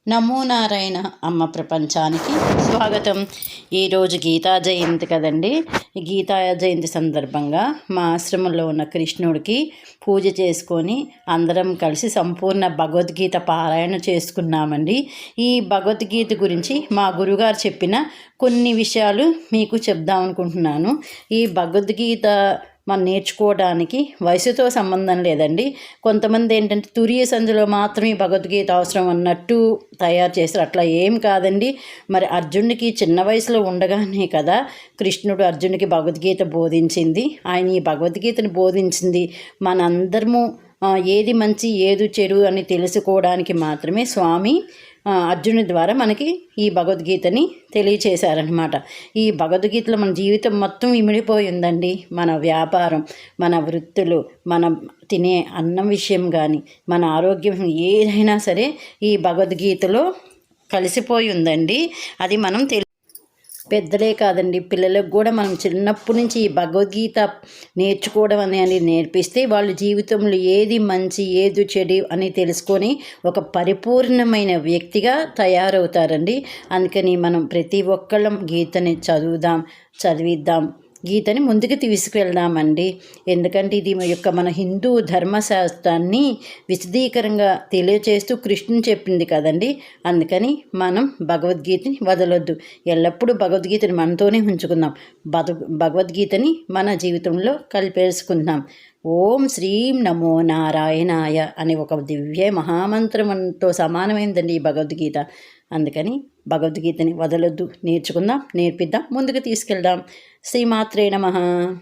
నమో నారాయణ అమ్మ ప్రపంచానికి స్వాగతం. ఈరోజు గీతా జయంతి కదండి. ఈ గీతా జయంతి సందర్భంగా మా ఆశ్రమంలో ఉన్న కృష్ణుడికి పూజ చేసుకొని అందరం కలిసి సంపూర్ణ భగవద్గీత పారాయణ చేసుకున్నామండి. ఈ భగవద్గీత గురించి మా గురుగారు చెప్పిన కొన్ని విషయాలు మీకు చెప్దాం అనుకుంటున్నాను. ఈ భగవద్గీత మనం నేర్చుకోవడానికి వయసుతో సంబంధం లేదండి. కొంతమంది ఏంటంటే తురియ సంధిలో మాత్రమే భగవద్గీత అవసరం అన్నట్టు తయారు చేస్తారు. అట్లా ఏం కాదండి. మరి అర్జునుడికి చిన్న వయసులో ఉండగానే కదా కృష్ణుడు అర్జునుడికి భగవద్గీత బోధించింది. ఆయన ఈ భగవద్గీతను బోధించింది మనందరము ఏది మంచి ఏది చెడు అని తెలుసుకోవడానికి మాత్రమే స్వామి అర్జునుడి ద్వారా మనకి ఈ భగవద్గీతని తెలియచేశారనమాట. ఈ భగవద్గీతలో మన జీవితం మొత్తం ఇమిడిపోయి ఉందండి. మన వ్యాపారం, మన వృత్తులు, మన తినే అన్నం విషయం కానీ, మన ఆరోగ్యం ఏదైనా సరే ఈ భగవద్గీతలో కలిసిపోయి ఉందండి. అది మనం పెద్దలే కాదండి, పిల్లలకు కూడా మనం చిన్నప్పటి నుంచి ఈ భగవద్గీత నేర్చుకోవడం అనేది నేర్పిస్తే వాళ్ళ జీవితంలో ఏది మంచి ఏది చెడు అని తెలుసుకొని ఒక పరిపూర్ణమైన వ్యక్తిగా తయారవుతారండి. అందుకని మనం ప్రతి ఒక్కళ్ళం గీతని చదివిద్దాం, గీతని ముందుకు తీసుకువెళ్దామండి. ఎందుకంటే ఇది మన హిందూ ధర్మశాస్త్రాన్ని విశదీకరంగా తెలియచేస్తూ కృష్ణుని చెప్పింది కదండి. అందుకని మనం భగవద్గీతని వదలొద్దు. ఎల్లప్పుడూ భగవద్గీతని మనతోనే ఉంచుకుందాం. భగవద్గీతని మన జీవితంలో కలిపేసుకుందాం. ఓం శ్రీం నమో నారాయణాయ అనే ఒక దివ్య మహామంత్రంతో సమానమైందండి ఈ భగవద్గీత. అందుకని భగవద్గీతని వదలొద్దు, నేర్చుకుందాం, నేర్పిద్దాం, ముందుకు తీసుకెళ్దాం. శ్రీమాత్రే నమః.